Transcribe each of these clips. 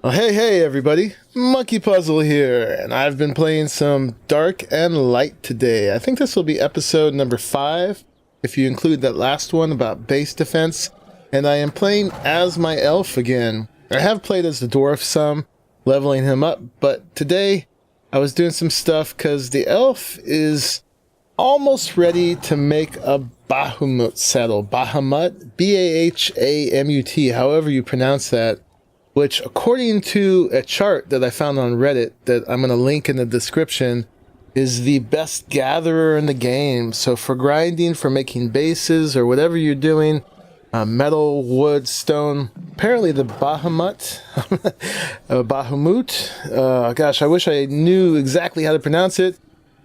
Oh, hey everybody, Monkey Puzzle here, and I've been playing some Dark and Light today. I think this will be episode number 5, if you include that last one about base defense. And I am playing as my elf again. I have played as the dwarf some, leveling him up, but today I was doing some stuff because the elf is almost ready to make a Bahamut saddle. Bahamut? B-A-H-A-M-U-T, however you pronounce that. Which, according to a chart that I found on Reddit that I'm going to link in the description, is the best gatherer in the game. So for grinding, for making bases, or whatever you're doing, metal, wood, stone, apparently the Bahamut, Bahamut, gosh, I wish I knew exactly how to pronounce it,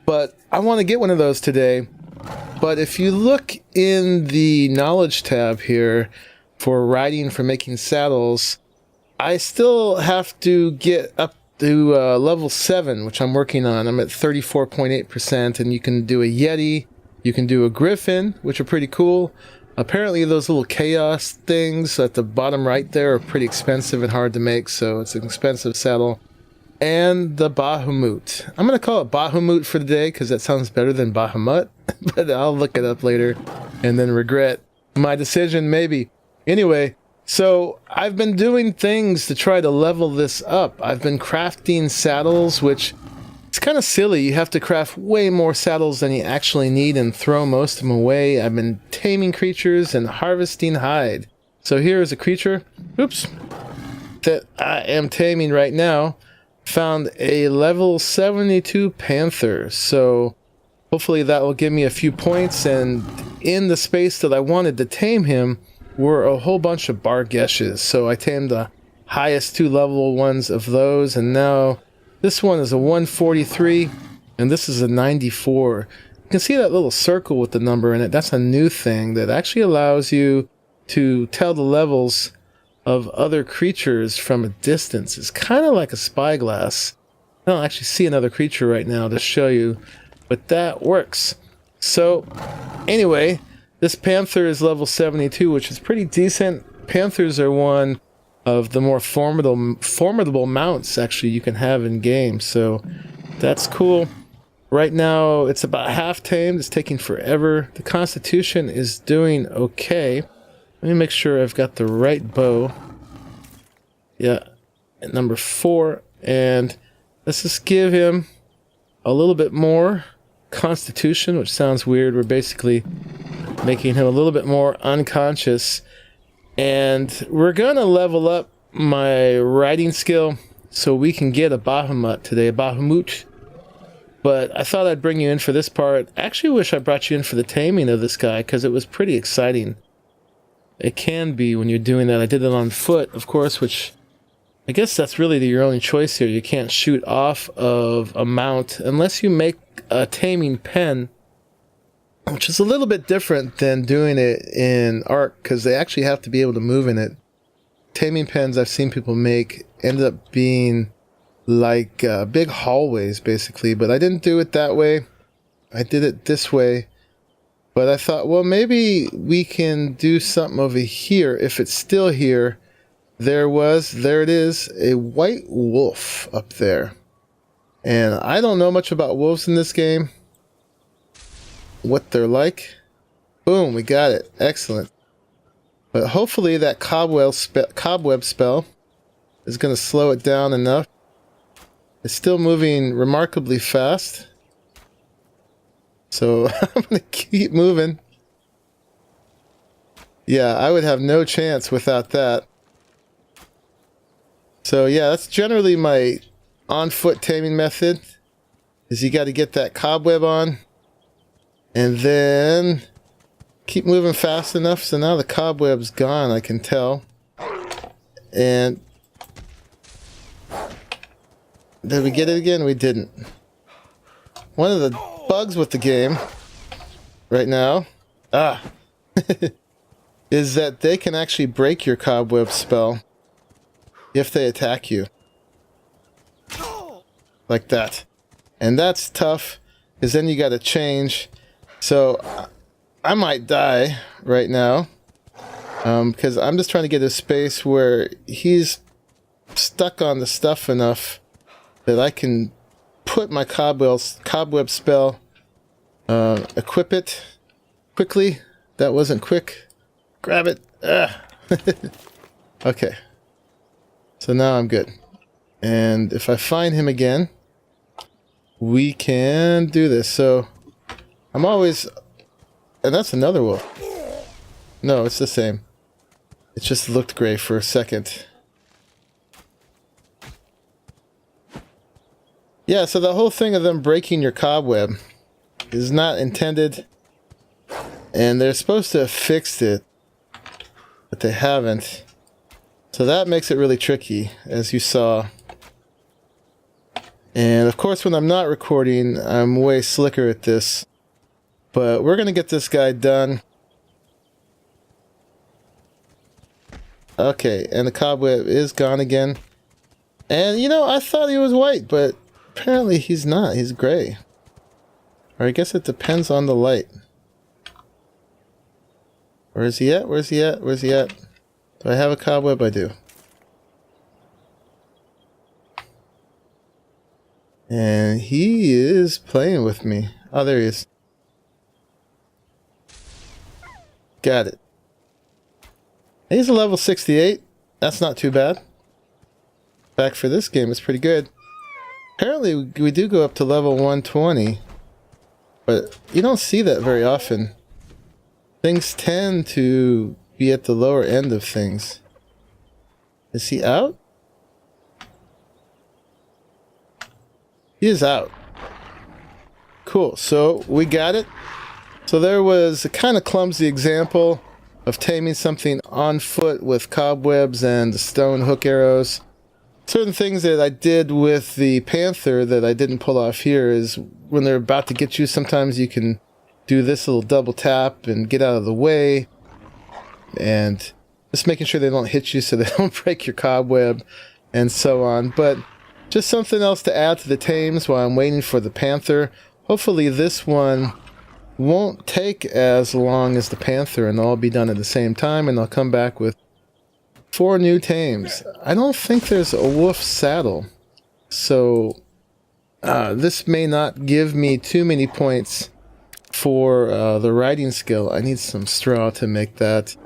but I want to get one of those today. But if you look in the knowledge tab here for riding, for making saddles, I still have to get up to level 7, which I'm working on. I'm at 34.8%, and you can do a Yeti, you can do a Griffin, which are pretty cool. Apparently those little chaos things at the bottom right there are pretty expensive and hard to make, so it's an expensive saddle. And the Bahamut. I'm going to call it Bahamut for today, because that sounds better than Bahamut, but I'll look it up later and then regret my decision, maybe. Anyway, so I've been doing things to try to level this up. I've been crafting saddles, which it's kind of silly. You have to craft way more saddles than you actually need and throw most of them away. I've been taming creatures and harvesting hide. So here is a creature, oops, that I am taming right now. Found a level 72 Panther. So hopefully that will give me a few points, and in the space that I wanted to tame him were a whole bunch of Bargeshes, so I tamed the highest 2 level ones of those, and now this one is a 143, and this is a 94. You can see that little circle with the number in it. That's a new thing that actually allows you to tell the levels of other creatures from a distance. It's kind of like a spyglass. I don't actually see another creature right now to show you, but that works. So, anyway, this Panther is level 72, which is pretty decent. Panthers are one of the more formidable mounts, actually, you can have in game, so that's cool. Right now, it's about half tamed. It's taking forever. The Constitution is doing okay. Let me make sure I've got the right bow. Yeah, at number 4, and let's just give him a little bit more Constitution, which sounds weird. We're basically making him a little bit more unconscious, and we're gonna level up my riding skill so we can get a Bahamut today, a Bahamut. But I thought I'd bring you in for this part. I actually wish I brought you in for the taming of this guy, because it was pretty exciting. It can be when you're doing that. I did it on foot, of course, which I guess that's really your only choice here. You can't shoot off of a mount unless you make a taming pen, which is a little bit different than doing it in Ark, because they actually have to be able to move in it. Taming pens I've seen people make end up being like big hallways, basically, but I didn't do it that way. I did it this way, but I thought, well, maybe we can do something over here. If it's still here, there it is, a white wolf up there. And I don't know much about wolves in this game, what they're like. Boom, we got it. Excellent. But hopefully that cobweb spell is going to slow it down enough. It's still moving remarkably fast, so I'm going to keep moving. Yeah, I would have no chance without that. So yeah, that's generally my on-foot taming method, is you got to get that cobweb on, and then keep moving fast enough. So now the cobweb's gone, I can tell. And did we get it again? We didn't. One of the bugs with the game right now is that they can actually break your cobweb spell if they attack you. Like that. And that's tough, because then you got to change. So I might die right now, because I'm just trying to get a space where he's stuck on the stuff enough that I can put my cobweb spell, equip it quickly. That wasn't quick. Grab it. Okay. So now I'm good. And if I find him again, we can do this. So I'm always... And that's another wolf. No, it's the same. It just looked gray for a second. Yeah, so the whole thing of them breaking your cobweb is not intended. And they're supposed to have fixed it, but they haven't. So that makes it really tricky, as you saw. And of course, when I'm not recording, I'm way slicker at this. But we're going to get this guy done. Okay, and the cobweb is gone again. And, you know, I thought he was white, but apparently he's not. He's gray. Or I guess it depends on the light. Where is he at? Where's he at? Where's he at? Do I have a cobweb? I do. And he is playing with me. Oh, there he is. Got it. He's a level 68. That's not too bad. Back for this game, it's pretty good. Apparently, we do go up to level 120. But you don't see that very often. Things tend to be at the lower end of things. Is he out? He is out. Cool, so we got it. So there was a kind of clumsy example of taming something on foot with cobwebs and stone hook arrows. Certain things that I did with the Panther that I didn't pull off here is when they're about to get you, sometimes you can do this little double tap and get out of the way. And just making sure they don't hit you so they don't break your cobweb and so on. But just something else to add to the tames while I'm waiting for the Panther. Hopefully this one won't take as long as the Panther and they'll all be done at the same time, and I'll come back with 4 new tames. I don't think there's a wolf saddle, so this may not give me too many points for the riding skill. I need some straw to make that.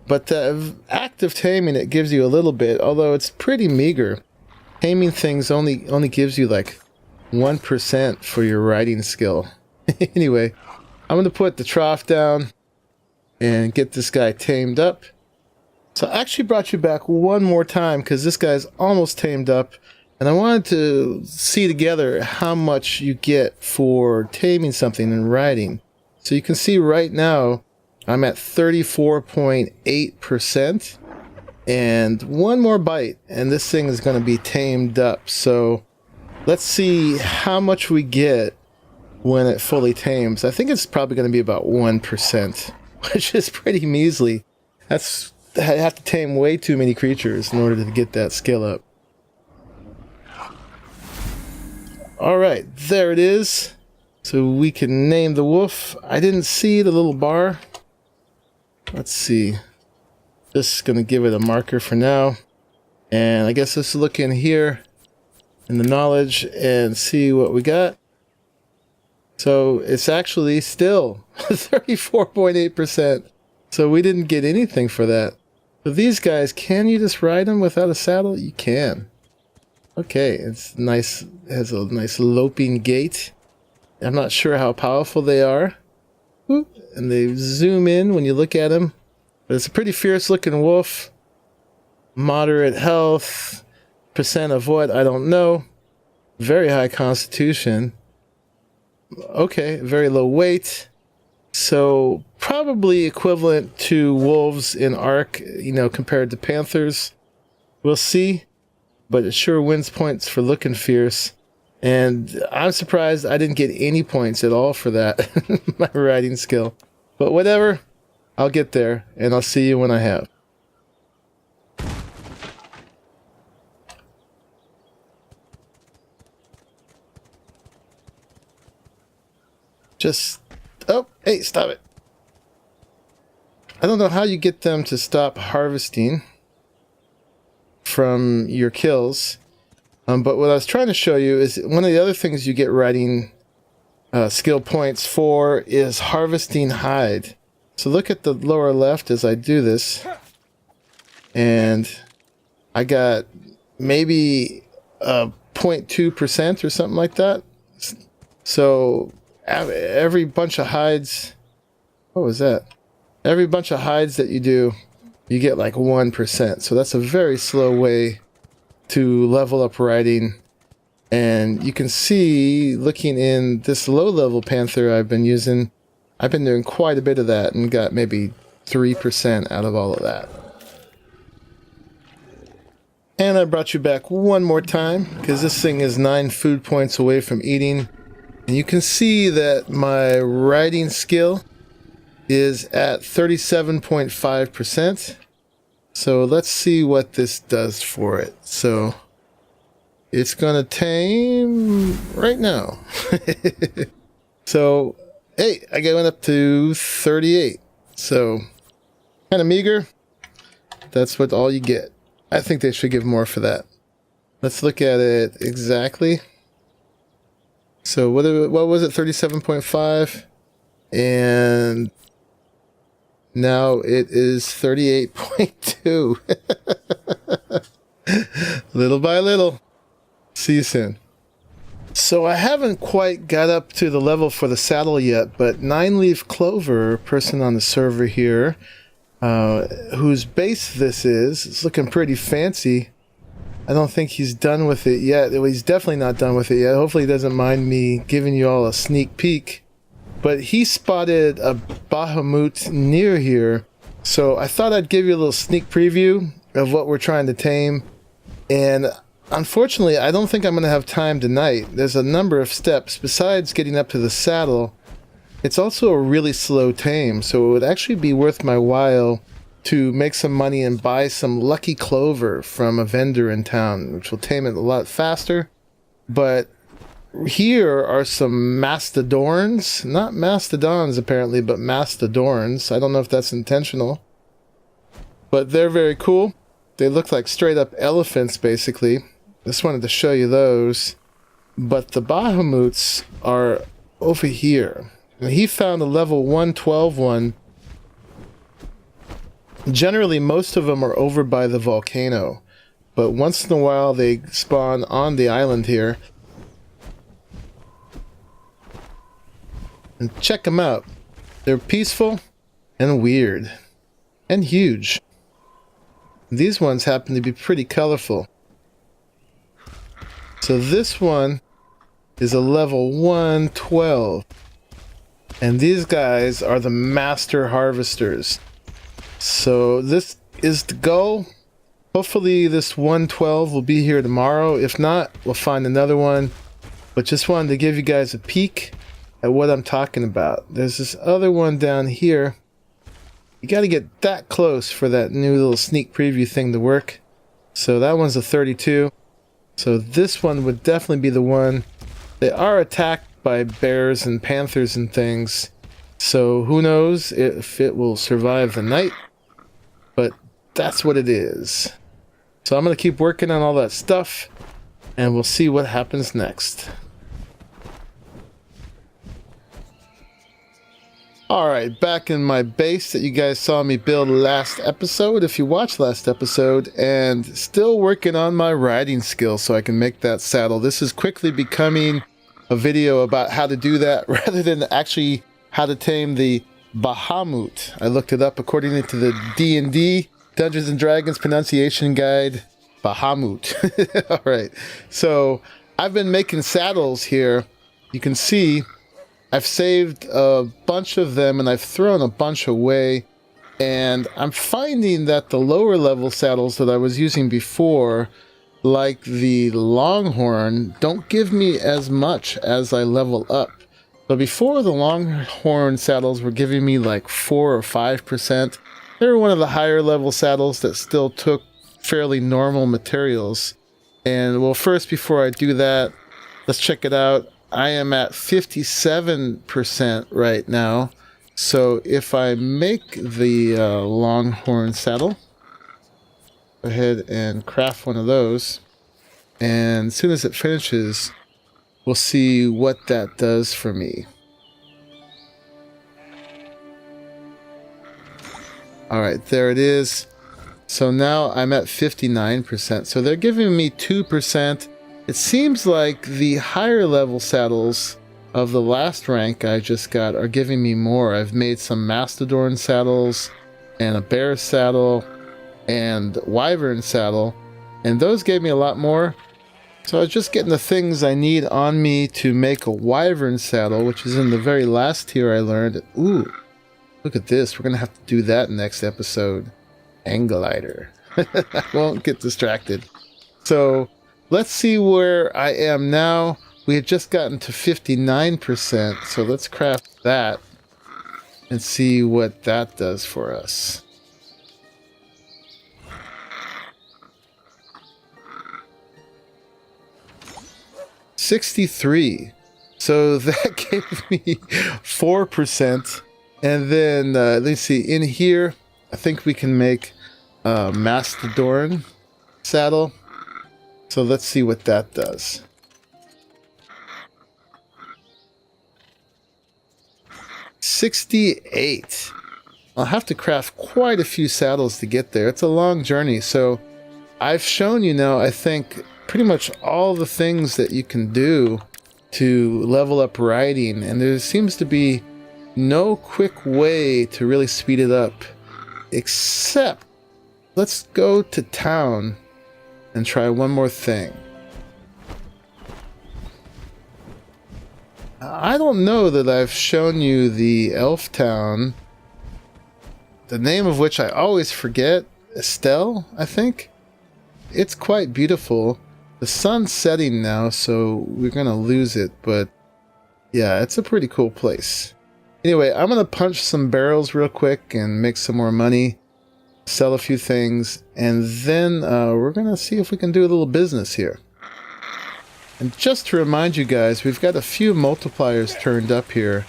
But the active taming, it gives you a little bit, although it's pretty meager. Taming things only gives you like 1% for your riding skill. Anyway, I'm going to put the trough down and get this guy tamed up. So I actually brought you back one more time because this guy's almost tamed up. And I wanted to see together how much you get for taming something and riding. So you can see right now I'm at 34.8%. And one more bite and this thing is going to be tamed up. So let's see how much we get when it fully tames. I think it's probably going to be about 1%, which is pretty measly. I have to tame way too many creatures in order to get that skill up. Alright, there it is. So we can name the wolf. I didn't see the little bar. Let's see. Just going to give it a marker for now. And I guess let's look in here in the knowledge and see what we got. So it's actually still 34.8%. So we didn't get anything for that. So these guys, can you just ride them without a saddle? You can. Okay, it's nice. It has a nice loping gait. I'm not sure how powerful they are. And they zoom in when you look at them. But it's a pretty fierce looking wolf. Moderate health. Percent of what? I don't know. Very high constitution. Okay, very low weight. So probably equivalent to wolves in Ark, you know, compared to panthers. We'll see. But it sure wins points for looking fierce. And I'm surprised I didn't get any points at all for that. My riding skill. But whatever. I'll get there. And I'll see you when I have. Just... Oh, hey, stop it. I don't know how you get them to stop harvesting from your kills. But what I was trying to show you is one of the other things you get riding skill points for is harvesting hide. So look at the lower left as I do this, and I got maybe 0.2% or something like that. So every bunch of hides, what was that? Every bunch of hides that you do, you get like 1%. So that's a very slow way to level up riding. And you can see, looking in this low-level Panther I've been using, I've been doing quite a bit of that and got maybe 3% out of all of that. And I brought you back one more time, because this thing is 9 food points away from eating. And you can see that my riding skill is at 37.5%. So let's see what this does for it. So it's gonna tame right now. So, hey, I went up to 38. So, kind of meager. That's what all you get. I think they should give more for that. Let's look at it exactly. So what was it? 37.5, and now it is 38.2. Little by little. See you soon. So I haven't quite got up to the level for the saddle yet, but 9-leaf clover, person on the server here, whose base this is, it's looking pretty fancy. I don't think he's done with it yet. Well, he's definitely not done with it yet. Hopefully he doesn't mind me giving you all a sneak peek. But he spotted a Bahamut near here, so I thought I'd give you a little sneak preview of what we're trying to tame. And unfortunately, I don't think I'm going to have time tonight. There's a number of steps. Besides getting up to the saddle, it's also a really slow tame, so it would actually be worth my while to make some money and buy some lucky clover from a vendor in town, which will tame it a lot faster. But here are some mastodons, not mastodons apparently, but mastodons. I don't know if that's intentional, but they're very cool. They look like straight up elephants basically. Just wanted to show you those. But the Bahamuts are over here. And he found a level 112 one. Generally, most of them are over by the volcano, but once in a while they spawn on the island here. And check them out. They're peaceful and weird and huge. These ones happen to be pretty colorful. So this one is a level 112. And these guys are the master harvesters. So this is the goal. Hopefully this 112 will be here tomorrow. If not, we'll find another one. But just wanted to give you guys a peek at what I'm talking about. There's this other one down here. You got to get that close for that new little sneak preview thing to work. So that one's a 32. So this one would definitely be the one. They are attacked by bears and panthers and things. So who knows if it will survive the night. But that's what it is. So I'm going to keep working on all that stuff, and we'll see what happens next. Alright, back in my base that you guys saw me build last episode, if you watched last episode, and still working on my riding skills so I can make that saddle. This is quickly becoming a video about how to do that rather than actually how to tame the Bahamut. I looked it up according to the D&D Dungeons and Dragons pronunciation guide. Bahamut. Alright, so I've been making saddles here. You can see I've saved a bunch of them and I've thrown a bunch away. And I'm finding that the lower level saddles that I was using before, like the Longhorn, don't give me as much as I level up. So before, the Longhorn saddles were giving me like 4 or 5%. They were one of the higher level saddles that still took fairly normal materials. And well, first, before I do that, let's check it out. I am at 57% right now. So if I make the Longhorn saddle, Go ahead and craft one of those. And as soon as it finishes, we'll see what that does for me. Alright, there it is. So now I'm at 59%. So they're giving me 2%. It seems like the higher level saddles of the last rank I just got are giving me more. I've made some mastodon saddles and a bear saddle and wyvern saddle, and those gave me a lot more. So I was just getting the things I need on me to make a wyvern saddle, which is in the very last tier I learned. Ooh, look at this. We're going to have to do that next episode. Anglider. I won't get distracted. So let's see where I am now. We had just gotten to 59%, so let's craft that and see what that does for us. $63. So that gave me 4%. And then, let's see, in here, I think we can make a mastodon saddle. So let's see what that does. $68. I'll have to craft quite a few saddles to get there. It's a long journey. So I've shown you now, I think, pretty much all the things that you can do to level up riding. And there seems to be no quick way to really speed it up. Except, let's go to town and try one more thing. I don't know that I've shown you the elf town, the name of which I always forget. Estelle, I think. It's quite beautiful. The sun's setting now, so we're gonna lose it, but yeah, it's a pretty cool place. Anyway, I'm gonna punch some barrels real quick and make some more money, sell a few things, and then we're gonna see if we can do a little business here. And just to remind you guys, we've got a few multipliers turned up here.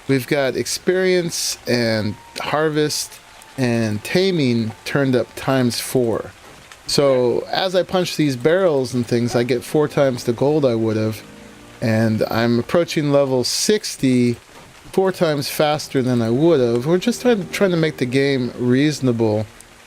We've got experience and harvest and taming turned up ×4. So as I punch these barrels and things, I get 4 times the gold I would have. And I'm approaching level 60 4 times faster than I would have. We're just trying to make the game reasonable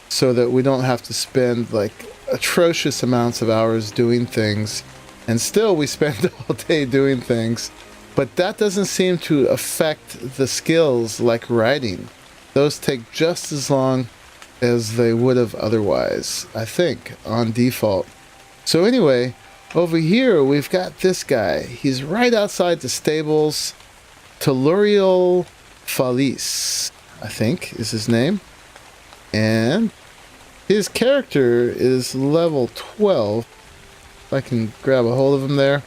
so that we don't have to spend like atrocious amounts of hours doing things. And still we spend all day doing things. But that doesn't seem to affect the skills like riding. Those take just as long as they would have otherwise, I think, on default. So anyway, over here we've got this guy. He's right outside the stables. Tellurial Felice, I think, is his name. And his character is level 12. If I can grab a hold of him there.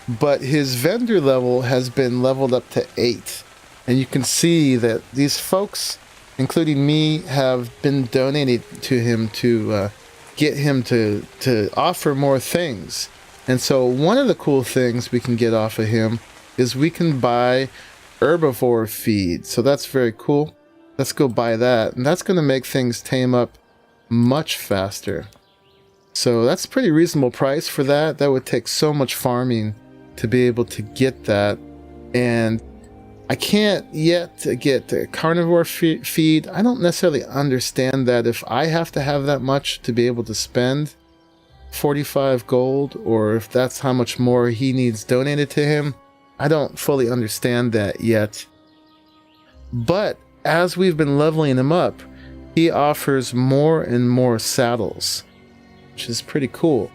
But his vendor level has been leveled up to 8. And you can see that these folks, including me, have been donated to him to get him to offer more things. And so one of the cool things we can get off of him is we can buy herbivore feed. So that's very cool. Let's go buy that. And that's going to make things tame up much faster. So that's a pretty reasonable price for that. That would take so much farming to be able to get that. And I can't yet get the carnivore feed. I don't necessarily understand that if I have to have that much to be able to spend 45 gold, or if that's how much more he needs donated to him. I don't fully understand that yet. But as we've been leveling him up, he offers more and more saddles, which is pretty cool.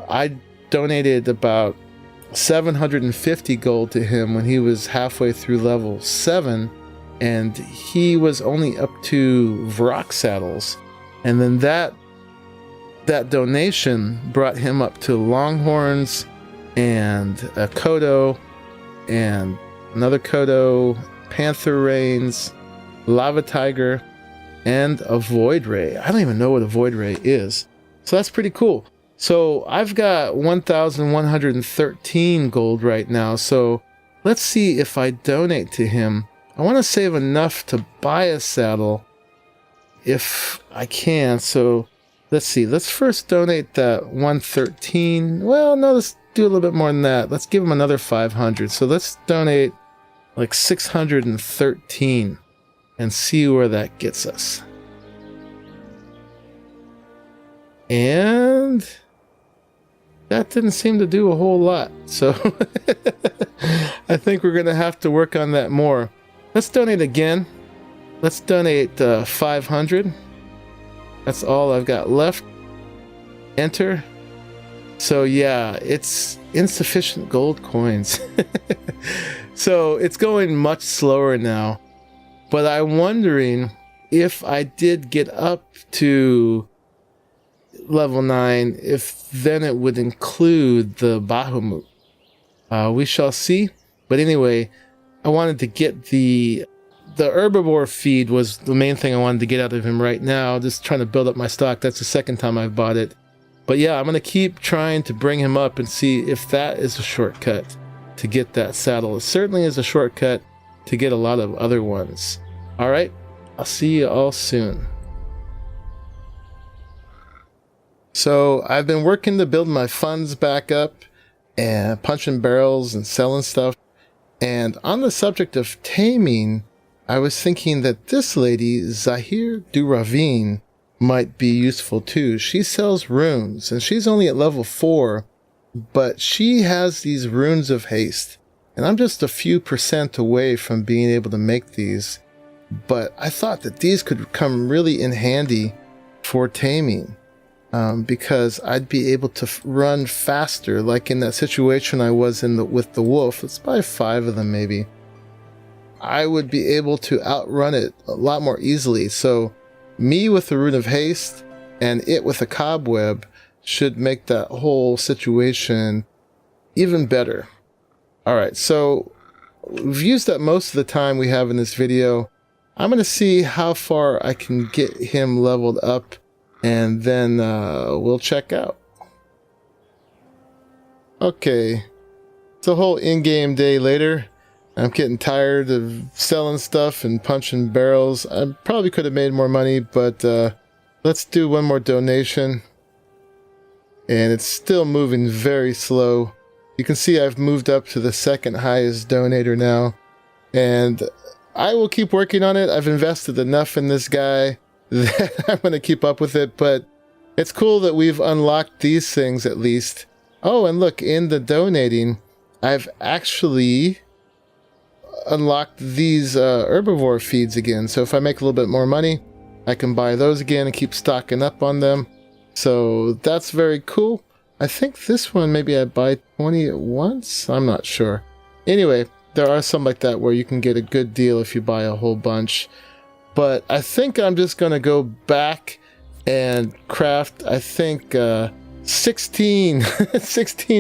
I donated about 750 gold to him when he was halfway through level 7, and he was only up to Vrock saddles. And then that donation brought him up to Longhorns and a Kodo and another Kodo, Panther reins, Lava Tiger, and a Void Ray. I don't even know what a Void Ray is. So that's pretty cool. So I've got 1,113 gold right now. So let's see if I donate to him. I want to save enough to buy a saddle if I can. So let's see. Let's first donate that 113. Well, no, let's do a little bit more than that. Let's give him another 500. So let's donate like 613 and see where that gets us. And that didn't seem to do a whole lot. So I think we're going to have to work on that more. Let's donate again. Let's donate 500. That's all I've got left. Enter. So yeah, it's insufficient gold coins. So it's going much slower now. But I'm wondering if I did get up to level 9, if then it would include the Bahamut. We shall see. But anyway, I wanted to get the herbivore feed was the main thing I wanted to get out of him right now. Just trying to build up my stock. That's the second time I've bought it. But yeah, I'm going to keep trying to bring him up and see if that is a shortcut to get that saddle. It certainly is a shortcut to get a lot of other ones. All right, I'll see you all soon. So I've been working to build my funds back up and punching barrels and selling stuff. And on the subject of taming, I was thinking that this lady, Zahir Duravine, might be useful too. She sells runes, and she's only at level 4, but she has these runes of haste. And I'm just a few % away from being able to make these. But I thought that these could come really in handy for taming. Because I'd be able to run faster, like in that situation I was in with the wolf. It's probably 5 of them maybe. I would be able to outrun it a lot more easily. So me with the rune of haste and it with a cobweb should make that whole situation even better. Alright, so we've used up most of the time we have in this video. I'm going to see how far I can get him leveled up, and then we'll check out. Okay, it's a whole in-game day later. I'm getting tired of selling stuff and punching barrels. I probably could have made more money, but let's do one more donation. And it's still moving very slow. You can see I've moved up to the second highest donator now. And I will keep working on it. I've invested enough in this guy that I'm going to keep up with it, but it's cool that we've unlocked these things at least. Oh, and look, in the donating, I've actually unlocked these herbivore feeds again. So if I make a little bit more money, I can buy those again and keep stocking up on them. So that's very cool. I think this one, maybe I buy 20 at once? I'm not sure. Anyway, there are some like that where you can get a good deal if you buy a whole bunch. But I think I'm just going to go back and craft, I think, 16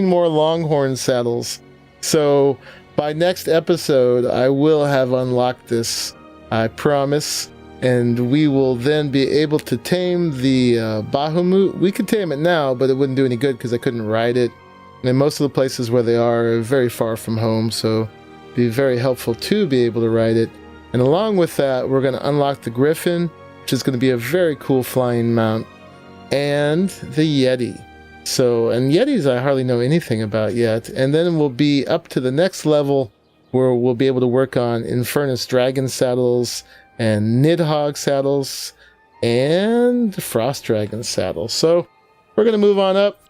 more Longhorn saddles. So by next episode, I will have unlocked this, I promise. And we will then be able to tame the Bahamut. We could tame it now, but it wouldn't do any good because I couldn't ride it. And most of the places where they are very far from home, so it'd be very helpful to be able to ride it. And along with that, we're going to unlock the Griffin, which is going to be a very cool flying mount, and the Yeti. So, and Yetis I hardly know anything about yet. And then we'll be up to the next level where we'll be able to work on Infernus Dragon saddles and Nidhogg saddles and Frost Dragon saddles. So we're going to move on up.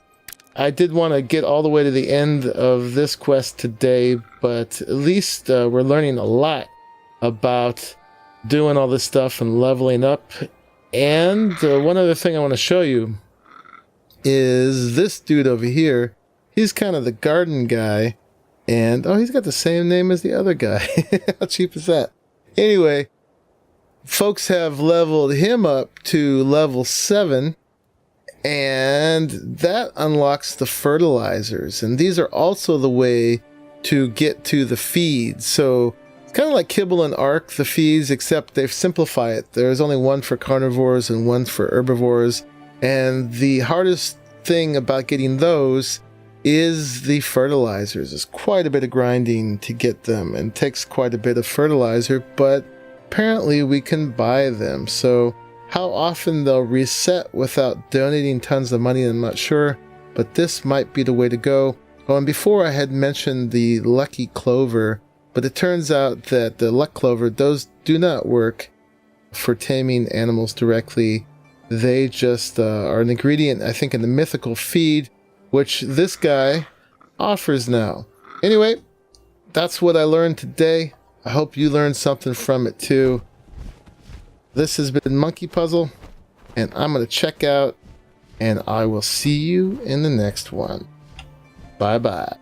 I did want to get all the way to the end of this quest today, but at least we're learning a lot about doing all this stuff and leveling up. And one other thing I want to show you is this dude over here. He's kind of the garden guy, and oh, he's got the same name as the other guy. How cheap is that? Anyway, folks have leveled him up to level 7, and that unlocks the fertilizers, and these are also the way to get to the feed. So it's kind of like Kibble and Ark, the feeds, except they've simplified it. There's only one for carnivores and one for herbivores. And the hardest thing about getting those is the fertilizers. It's quite a bit of grinding to get them and takes quite a bit of fertilizer, but apparently we can buy them. So How often they'll reset without donating tons of money, I'm not sure, but this might be the way to go. Oh, and before I had mentioned the lucky clover, but it turns out that the luck clover, those do not work for taming animals directly. They just are an ingredient, I think, in the mythical feed, which this guy offers now. Anyway, that's what I learned today. I hope you learned something from it too. This has been Monkey Puzzle, and I'm going to check out, and I will see you in the next one. Bye-bye.